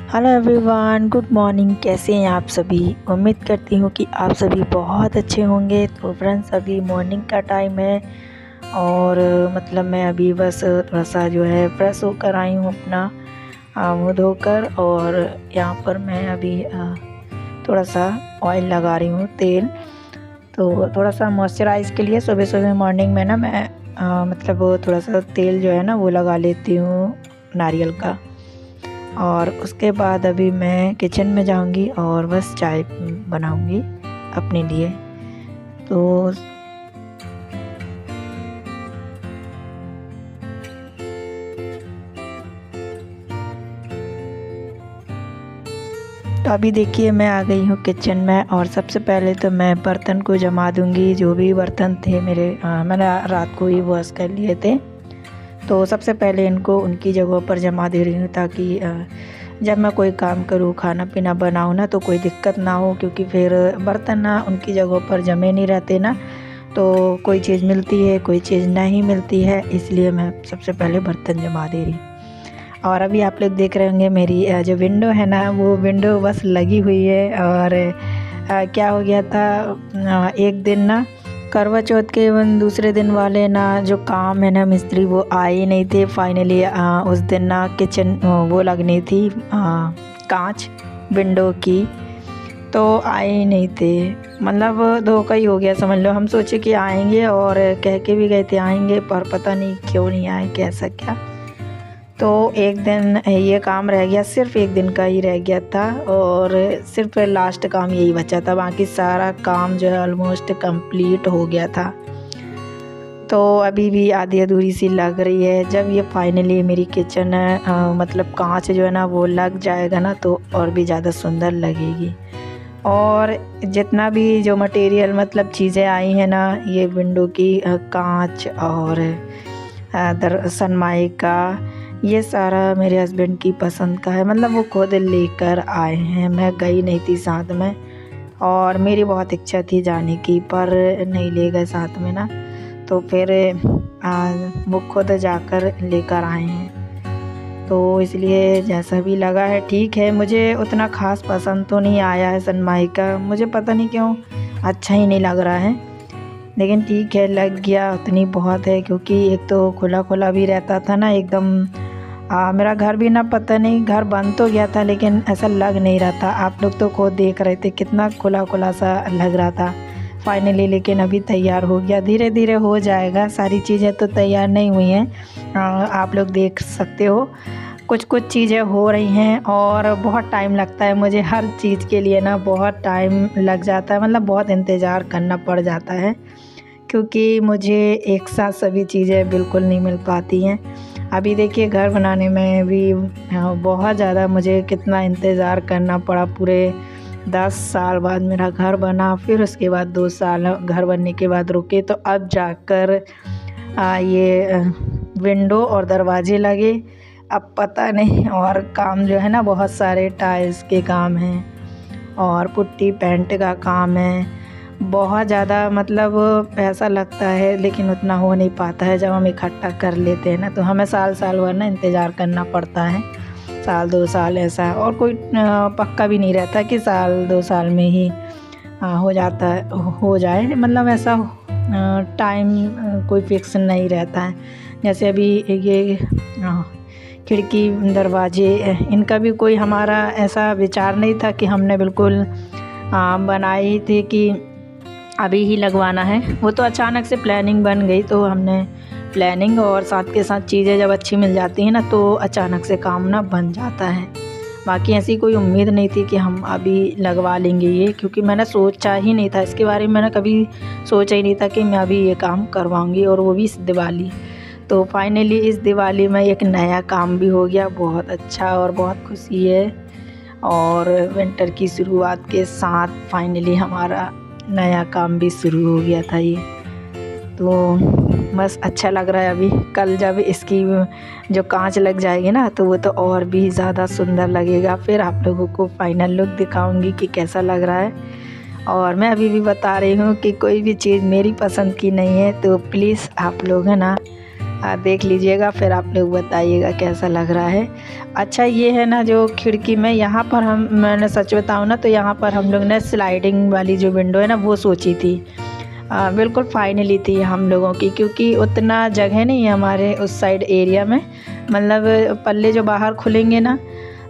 Hello everyone, good morning. कैसे हैं आप सभी? उम्मीद करती हूँ कि आप सभी बहुत अच्छे होंगे। तो फ्रेंड्स, अभी मॉर्निंग का टाइम है और मतलब मैं अभी बस थोड़ा सा जो है फ्रेश होकर आई हूँ अपना मुँह धोकर। और यहाँ पर मैं अभी थोड़ा सा ऑयल लगा रही हूँ, तेल। तो थोड़ा सा मॉइस्चराइज़ के लिए सुबह सुबह मॉर्निंग में ना मैं मतलब थोड़ा सा तेल जो है ना वो लगा लेती हूँ नारियल का। और उसके बाद अभी मैं किचन में जाऊंगी और बस चाय बनाऊंगी अपने लिए। तो अभी देखिए मैं आ गई हूँ किचन में और सबसे पहले तो मैं बर्तन को जमा दूंगी। जो भी बर्तन थे मेरे मैंने रात को ही वॉश कर लिए थे। तो सबसे पहले इनको उनकी जगहों पर जमा दे रही हूँ ताकि जब मैं कोई काम करूँ, खाना पीना बनाऊँ ना, तो कोई दिक्कत ना हो। क्योंकि फिर बर्तन ना उनकी जगहों पर जमे नहीं रहते ना, तो कोई चीज़ मिलती है, कोई चीज़ नहीं मिलती है। इसलिए मैं सबसे पहले बर्तन जमा दे रही। और अभी आप लोग देख रहे होंगे मेरी जो विंडो है ना, वो विंडो बस लगी हुई है। और क्या हो गया था, एक दिन ना करवा चौथ के दूसरे दिन वाले ना जो काम है ना, मिस्त्री वो आए ही नहीं थे। फाइनली उस दिन ना किचन वो लगनी थी कांच विंडो की, तो आए ही नहीं थे। मतलब धोखा ही हो गया समझ लो। हम सोचे कि आएंगे और कह के भी गए थे आएंगे, पर पता नहीं क्यों नहीं आए, कैसा क्या। तो एक दिन ये काम रह गया, सिर्फ एक दिन का ही रह गया था और सिर्फ लास्ट काम यही बचा था। बाकी सारा काम जो है ऑलमोस्ट कंप्लीट हो गया था। तो अभी भी आधी अधूरी सी लग रही है। जब ये फाइनली मेरी किचन मतलब कांच जो है ना वो लग जाएगा ना, तो और भी ज़्यादा सुंदर लगेगी। और जितना भी जो मटेरियल मतलब चीज़ें आई हैं ना, ये विंडो की कांच और सनमाइका, ये सारा मेरे हस्बैंड की पसंद का है। मतलब वो खुद लेकर आए हैं, मैं गई नहीं थी साथ में। और मेरी बहुत इच्छा थी जाने की, पर नहीं ले गए साथ में ना, तो फिर वो खुद जाकर लेकर आए हैं। तो इसलिए जैसा भी लगा है ठीक है। मुझे उतना ख़ास पसंद तो नहीं आया है सनमाइका, मुझे पता नहीं क्यों अच्छा ही नहीं लग रहा है। लेकिन ठीक है, लग गया उतनी बहुत है। क्योंकि एक तो खुला खुला भी रहता था ना एकदम। मेरा घर भी ना, पता नहीं घर बंद तो गया था लेकिन ऐसा लग नहीं रहा था। आप लोग तो खुद देख रहे थे कितना खुला खुला सा लग रहा था फाइनली। लेकिन अभी तैयार हो गया, धीरे धीरे हो जाएगा। सारी चीज़ें तो तैयार नहीं हुई हैं, आप लोग देख सकते हो। कुछ कुछ चीज़ें हो रही हैं और बहुत टाइम लगता है मुझे हर चीज़ के लिए ना, बहुत टाइम लग जाता है। मतलब बहुत इंतज़ार करना पड़ जाता है, क्योंकि मुझे एक साथ सभी चीज़ें बिल्कुल नहीं मिल पाती हैं। अभी देखिए घर बनाने में भी बहुत ज़्यादा मुझे कितना इंतज़ार करना पड़ा। पूरे 10 साल बाद मेरा घर बना, फिर उसके बाद 2 साल घर बनने के बाद रुके, तो अब जाकर ये विंडो और दरवाजे लगे। अब पता नहीं, और काम जो है ना बहुत सारे टाइल्स के काम हैं और पुट्टी पेंट का काम है। बहुत ज़्यादा मतलब पैसा लगता है, लेकिन उतना हो नहीं पाता है। जब हम इकट्ठा कर लेते हैं ना, तो हमें साल साल भर ना इंतज़ार करना पड़ता है, साल 2 साल ऐसा। और कोई पक्का भी नहीं रहता कि साल 2 साल में ही हो जाता है, हो जाए। मतलब ऐसा टाइम कोई फिक्स नहीं रहता है। जैसे अभी ये खिड़की दरवाजे, इनका भी कोई हमारा ऐसा विचार नहीं था कि हमने बिल्कुल बनाई थी कि अभी ही लगवाना है। वो तो अचानक से प्लानिंग बन गई, तो हमने प्लानिंग और साथ के साथ चीज़ें जब अच्छी मिल जाती हैं ना, तो अचानक से काम ना बन जाता है। बाकी ऐसी कोई उम्मीद नहीं थी कि हम अभी लगवा लेंगे ये, क्योंकि मैंने सोचा ही नहीं था इसके बारे में। मैंने कभी सोचा ही नहीं था कि मैं अभी ये काम करवाऊँगी, और वो भी इस दिवाली। तो फाइनली इस दिवाली में एक नया काम भी हो गया, बहुत अच्छा और बहुत खुशी है। और विंटर की शुरुआत के साथ फाइनली हमारा नया काम भी शुरू हो गया था ये। तो बस अच्छा लग रहा है। अभी कल जब इसकी जो कांच लग जाएगी ना, तो वो तो और भी ज़्यादा सुंदर लगेगा। फिर आप लोगों को फाइनल लुक दिखाऊंगी कि कैसा लग रहा है। और मैं अभी भी बता रही हूँ कि कोई भी चीज़ मेरी पसंद की नहीं है, तो प्लीज़ आप लोग है ना देख लीजिएगा, फिर आप लोग बताइएगा कैसा लग रहा है। अच्छा ये है ना जो खिड़की में यहाँ पर मैंने सच बताऊँ ना, तो यहाँ पर हम लोग ने स्लाइडिंग वाली जो विंडो है ना वो सोची थी। बिल्कुल फाइनली थी हम लोगों की, क्योंकि उतना जगह नहीं है हमारे उस साइड एरिया में। मतलब पल्ले जो बाहर खुलेंगे ना,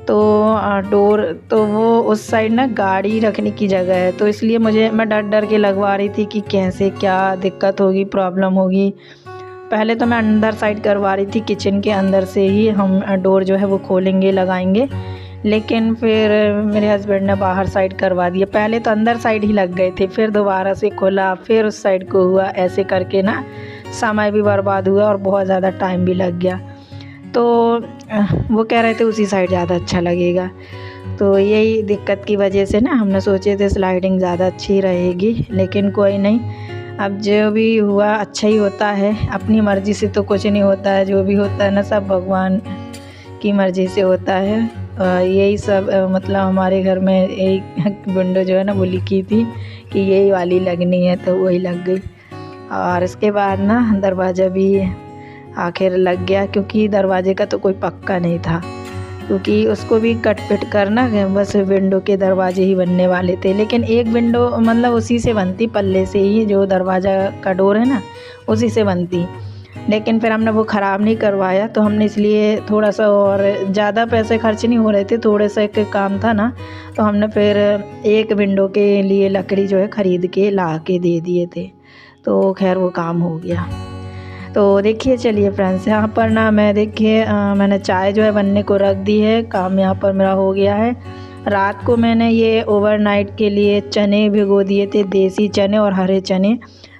तो डोर तो वो उस साइड ना गाड़ी रखने की जगह है, तो इसलिए मैं डर डर के लगवा रही थी कि कैसे क्या दिक्कत होगी, प्रॉब्लम होगी। पहले तो मैं अंदर साइड करवा रही थी, किचन के अंदर से ही हम डोर जो है वो खोलेंगे लगाएंगे, लेकिन फिर मेरे हस्बैंड ने बाहर साइड करवा दिया। पहले तो अंदर साइड ही लग गए थे, फिर दोबारा से खोला, फिर उस साइड को हुआ, ऐसे करके ना समय भी बर्बाद हुआ और बहुत ज़्यादा टाइम भी लग गया। तो वो कह रहे थे उसी साइड ज़्यादा अच्छा लगेगा, तो यही दिक्कत की वजह से ना हमने सोचे थे स्लाइडिंग ज़्यादा अच्छी रहेगी, लेकिन कोई नहीं, अब जो भी हुआ अच्छा ही होता है। अपनी मर्ज़ी से तो कुछ नहीं होता है, जो भी होता है ना सब भगवान की मर्ज़ी से होता है। यही सब मतलब हमारे घर में एक विंडो जो है ना वो लिखी थी कि यही वाली लगनी है, तो वही लग गई। और इसके बाद ना दरवाज़ा भी आखिर लग गया, क्योंकि दरवाजे का तो कोई पक्का नहीं था, क्योंकि उसको भी कट पिट करना बस विंडो के दरवाजे ही बनने वाले थे। लेकिन एक विंडो मतलब उसी से बनती, पल्ले से ही, जो दरवाज़ा का डोर है ना उसी से बनती। लेकिन फिर हमने वो ख़राब नहीं करवाया, तो हमने इसलिए थोड़ा सा, और ज़्यादा पैसे खर्च नहीं हो रहे थे, थोड़े सा एक काम था ना, तो हमने फिर एक विंडो के लिए लकड़ी जो है ख़रीद के ला के दे दिए थे, तो खैर वो काम हो गया। तो देखिए चलिए फ्रेंड्स, यहाँ पर ना मैं देखिए मैंने चाय जो है बनने को रख दी है, काम यहाँ पर मेरा हो गया है। रात को मैंने ये ओवरनाइट के लिए चने भिगो दिए थे, देसी चने और हरे चने।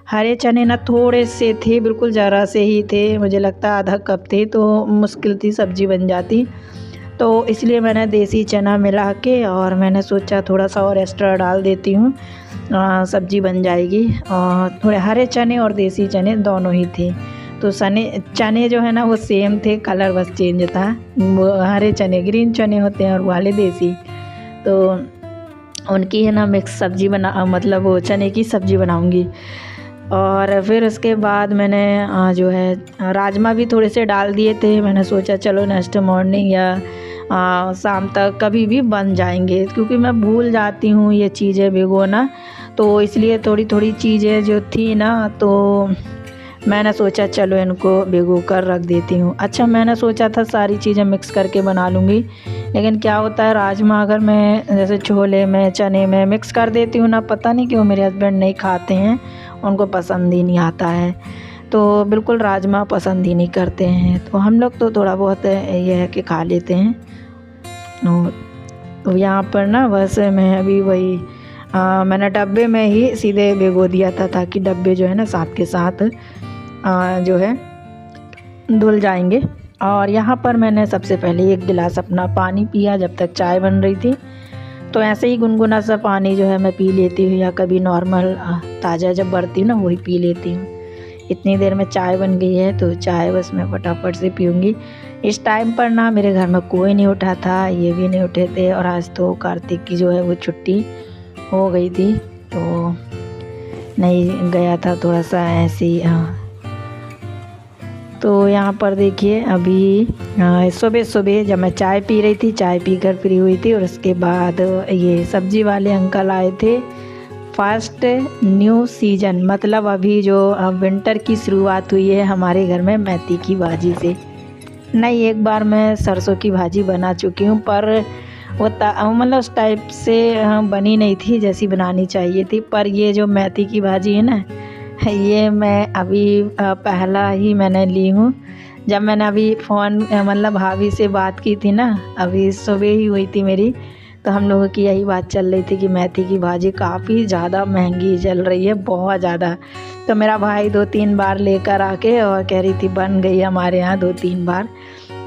हरे चने ना थोड़े से थे, बिल्कुल ज़रा से ही थे, मुझे लगता है आधा कप थे, तो मुश्किल थी सब्ज़ी बन जाती, तो इसलिए मैंने देसी चना मिला के, और मैंने सोचा थोड़ा सा और एक्स्ट्रा डाल देती हूँ, सब्ज़ी बन जाएगी। और थोड़े हरे चने और देसी चने दोनों ही थे, तो चने जो है ना वो सेम थे, कलर बस चेंज था। वो हरे चने ग्रीन चने होते हैं और वाले देसी, तो उनकी है ना मिक्स सब्ज़ी मतलब वो चने की सब्ज़ी बनाऊंगी। और फिर उसके बाद मैंने जो है राजमा भी थोड़े से डाल दिए थे। मैंने सोचा चलो नेक्स्ट मॉर्निंग या शाम तक कभी भी बन जाएंगे, क्योंकि मैं भूल जाती हूँ ये चीज़ें भिगोना, तो इसलिए थोड़ी थोड़ी चीज़ें जो थी ना, तो मैंने सोचा चलो इनको भिगो कर रख देती हूँ। अच्छा मैंने सोचा था सारी चीज़ें मिक्स करके बना लूँगी, लेकिन क्या होता है राजमा अगर मैं जैसे छोले में चने में मिक्स कर देती हूँ ना, पता नहीं क्यों मेरे हस्बैंड नहीं खाते हैं, उनको पसंद ही नहीं आता है, तो बिल्कुल राजमा पसंद ही नहीं करते हैं। तो हम लोग तो थोड़ा बहुत ये है कि खा लेते हैं। तो यहाँ पर ना बस मैं अभी वही मैंने डब्बे में ही सीधे भिगो दिया था, ताकि डब्बे जो है ना साथ के साथ जो है धुल जाएंगे। और यहाँ पर मैंने सबसे पहले एक गिलास अपना पानी पिया जब तक चाय बन रही थी। तो ऐसे ही गुनगुना सा पानी जो है मैं पी लेती हूँ, या कभी नॉर्मल ताज़ा जब भरती हूँ ना वही पी लेती हूँ। इतनी देर में चाय बन गई है, तो चाय बस मैं फटाफट से पीऊँगी। इस टाइम पर ना मेरे घर में कोई नहीं उठा था, ये भी नहीं उठे थे, और आज तो कार्तिक की जो है वो छुट्टी हो गई थी, तो नहीं गया था, थोड़ा सा ऐसे ही। तो यहाँ पर देखिए अभी सुबह सुबह जब मैं चाय पी रही थी, चाय पीकर फ्री हुई थी, और उसके बाद ये सब्जी वाले अंकल आए थे। फर्स्ट न्यू सीजन मतलब अभी जो विंटर की शुरुआत हुई है हमारे घर में मेथी की भाजी से। नहीं, एक बार मैं सरसों की भाजी बना चुकी हूँ, पर वो मतलब उस टाइप से बनी नहीं थी जैसी बनानी चाहिए थी। पर ये जो मेथी की भाजी है ना, ये मैं अभी पहला ही मैंने ली हूँ। जब मैंने अभी फ़ोन मतलब भाभी से बात की थी ना, अभी सुबह ही हुई थी मेरी, तो हम लोगों की यही बात चल रही थी कि मेथी की भाजी काफ़ी ज़्यादा महंगी चल रही है, बहुत ज़्यादा। तो मेरा भाई 2-3 बार लेकर आके और कह रही थी बन गई हमारे यहाँ 2-3 बार।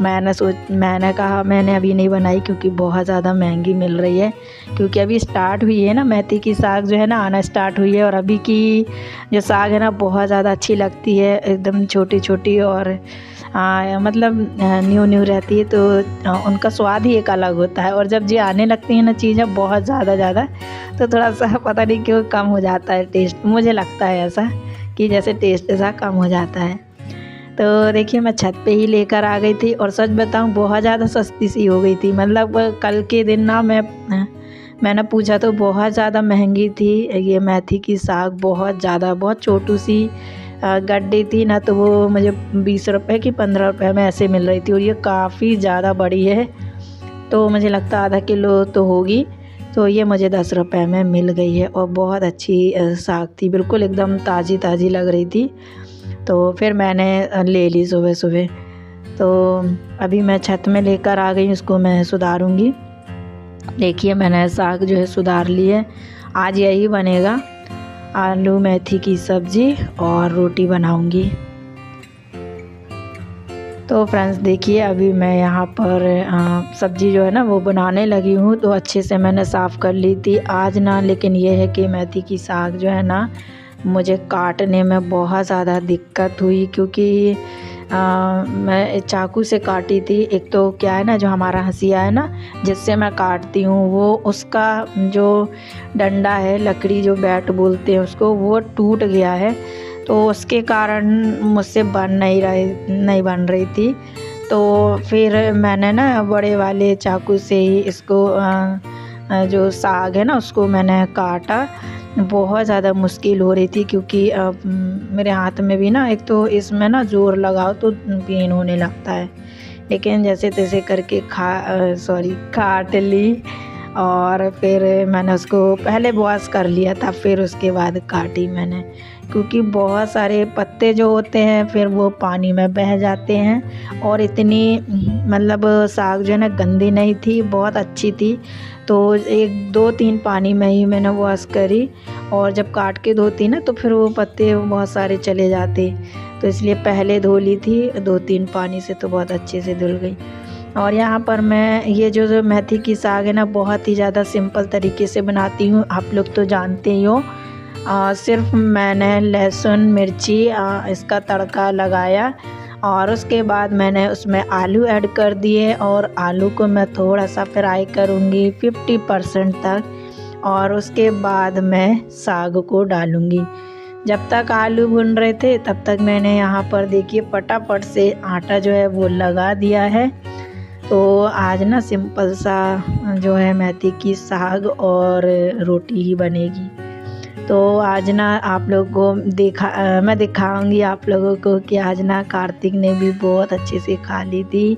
मैंने कहा मैंने अभी नहीं बनाई, क्योंकि बहुत ज़्यादा महंगी मिल रही है, क्योंकि अभी स्टार्ट हुई है ना मेथी की साग जो है ना आना स्टार्ट हुई है। और अभी की जो साग है ना बहुत ज़्यादा अच्छी लगती है, एकदम छोटी छोटी, और मतलब न्यू न्यू रहती है, तो उनका स्वाद ही एक अलग होता है। और जब ये आने लगती है ना चीज़ें बहुत ज़्यादा, तो थोड़ा सा पता नहीं क्यों कम हो जाता है टेस्ट, मुझे लगता है ऐसा कि जैसे टेस्ट ऐसा कम हो जाता है। तो देखिए मैं छत पे ही लेकर आ गई थी और सच बताऊं बहुत ज़्यादा सस्ती सी हो गई थी। मतलब कल के दिन ना मैंने पूछा तो बहुत ज़्यादा महंगी थी ये मेथी की साग, बहुत ज़्यादा, बहुत छोटू सी गड्डी थी ना, तो वो मुझे 20 रुपए की 15 रुपए में ऐसे मिल रही थी और ये काफ़ी ज़्यादा बड़ी है, तो मुझे लगता है आधा किलो तो होगी। तो ये मुझे 10 रुपए में मिल गई है और बहुत अच्छी साग थी, बिल्कुल एकदम ताज़ी ताज़ी लग रही थी। तो फिर मैंने ले ली सुबह सुबह। तो अभी मैं छत में लेकर आ गई, उसको मैं सुधारूँगी। देखिए मैंने साग जो है सुधार ली है। आज यही बनेगा, आलू मेथी की सब्ज़ी और रोटी बनाऊँगी। तो फ्रेंड्स देखिए अभी मैं यहाँ पर सब्ज़ी जो है ना वो बनाने लगी हूँ। तो अच्छे से मैंने साफ़ कर ली थी आज ना, लेकिन ये है कि मेथी की साग जो है ना मुझे काटने में बहुत ज़्यादा दिक्कत हुई, क्योंकि मैं चाकू से काटी थी। एक तो क्या है ना, जो हमारा हंसिया है ना जिससे मैं काटती हूँ, वो उसका जो डंडा है, लकड़ी जो बैट बोलते हैं उसको, वो टूट गया है। तो उसके कारण मुझसे नहीं बन रही थी। तो फिर मैंने ना बड़े वाले चाकू से ही इसको जो साग है ना उसको मैंने काटा। बहुत ज़्यादा मुश्किल हो रही थी, क्योंकि मेरे हाथ में भी ना, एक तो इसमें ना ज़ोर लगाओ तो पेन होने लगता है, लेकिन जैसे तैसे करके काट ली। और फिर मैंने उसको पहले वॉश कर लिया था, फिर उसके बाद काटी मैंने, क्योंकि बहुत सारे पत्ते जो होते हैं फिर वो पानी में बह जाते हैं। और इतनी मतलब साग जो है ना गंदी नहीं थी, बहुत अच्छी थी। तो 1-2-3 पानी में ही मैंने वॉश करी, और जब काट के धोती ना तो फिर वो पत्ते बहुत सारे चले जाते, तो इसलिए पहले धो ली थी 2-3 पानी से, तो बहुत अच्छे से धुल गई। और यहाँ पर मैं ये जो मेथी की साग है ना बहुत ही ज़्यादा सिंपल तरीके से बनाती हूँ, आप लोग तो जानते ही हो। सिर्फ मैंने लहसुन मिर्ची इसका तड़का लगाया, और उसके बाद मैंने उसमें आलू ऐड कर दिए, और आलू को मैं थोड़ा सा फ्राई करूँगी 50% तक, और उसके बाद मैं साग को डालूँगी। जब तक आलू भुन रहे थे तब तक मैंने यहाँ पर देखिए फटाफट से आटा जो है वो लगा दिया है। तो आज ना सिंपल सा जो है मेथी की साग और रोटी ही बनेगी। तो आज ना आप लोगों को मैं दिखाऊंगी आप लोगों को कि आज ना कार्तिक ने भी बहुत अच्छे से खा ली थी।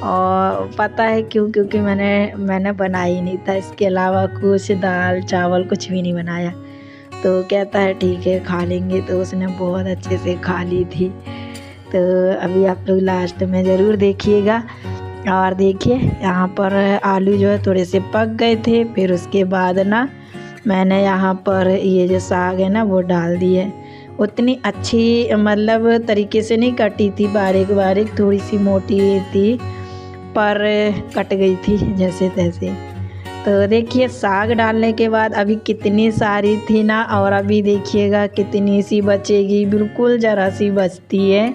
और पता है क्यों? क्योंकि मैंने बनाई नहीं था, इसके अलावा कुछ दाल चावल कुछ भी नहीं बनाया। तो कहता है ठीक है खा लेंगे, तो उसने बहुत अच्छे से खा ली थी। तो अभी आप लोग लास्ट में ज़रूर देखिएगा। और देखिए यहाँ पर आलू जो है थोड़े से पक गए थे, फिर उसके बाद ना मैंने यहाँ पर ये जो साग है ना वो डाल दी है। उतनी अच्छी मतलब तरीके से नहीं कटी थी, बारीक बारीक थोड़ी सी मोटी थी, पर कट गई थी जैसे तैसे। तो देखिए साग डालने के बाद अभी कितनी सारी थी ना, और अभी देखिएगा कितनी सी बचेगी, बिल्कुल ज़रा सी बचती है।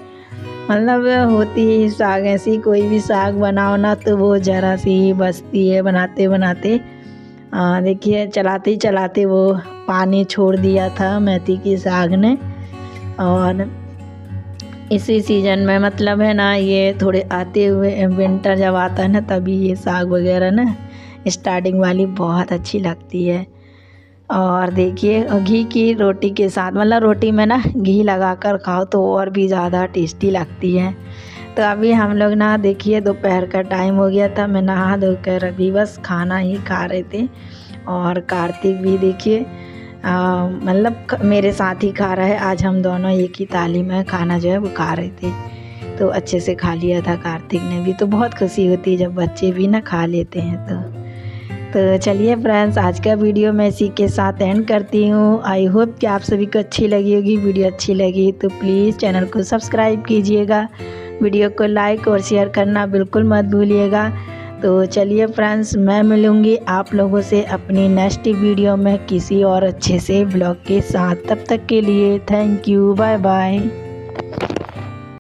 मतलब होती ही साग ऐसी, कोई भी साग बनाओ ना तो वो ज़रा सी ही बचती है बनाते बनाते। देखिए चलाते चलाते वो पानी छोड़ दिया था मेथी की साग ने। और इसी सीज़न में मतलब है ना, ये थोड़े आते हुए विंटर जब आता है ना तभी ये साग वगैरह ना स्टार्टिंग वाली बहुत अच्छी लगती है। और देखिए घी की रोटी के साथ, मतलब रोटी में ना घी लगाकर खाओ तो और भी ज़्यादा टेस्टी लगती है। तो अभी हम लोग ना देखिए दोपहर का टाइम हो गया था, मैं नहा धोकर अभी बस खाना ही खा रहे थे। और कार्तिक भी देखिए मतलब मेरे साथ ही खा रहा है। आज हम दोनों एक ही थाली में खाना जो है वो खा रहे थे, तो अच्छे से खा लिया था कार्तिक ने भी। तो बहुत खुशी होती है जब बच्चे भी ना खा लेते हैं। तो चलिए फ्रेंड्स, आज का वीडियो मैं इसी के साथ एंड करती हूँ। आई होप कि आप सभी को अच्छी लगी होगी। वीडियो अच्छी लगी तो प्लीज़ चैनल को सब्सक्राइब कीजिएगा, वीडियो को लाइक और शेयर करना बिल्कुल मत भूलिएगा। तो चलिए फ्रेंड्स, मैं मिलूँगी आप लोगों से अपनी नेक्स्ट वीडियो में किसी और अच्छे से ब्लॉग के साथ। तब तक के लिए थैंक यू, बाय बाय।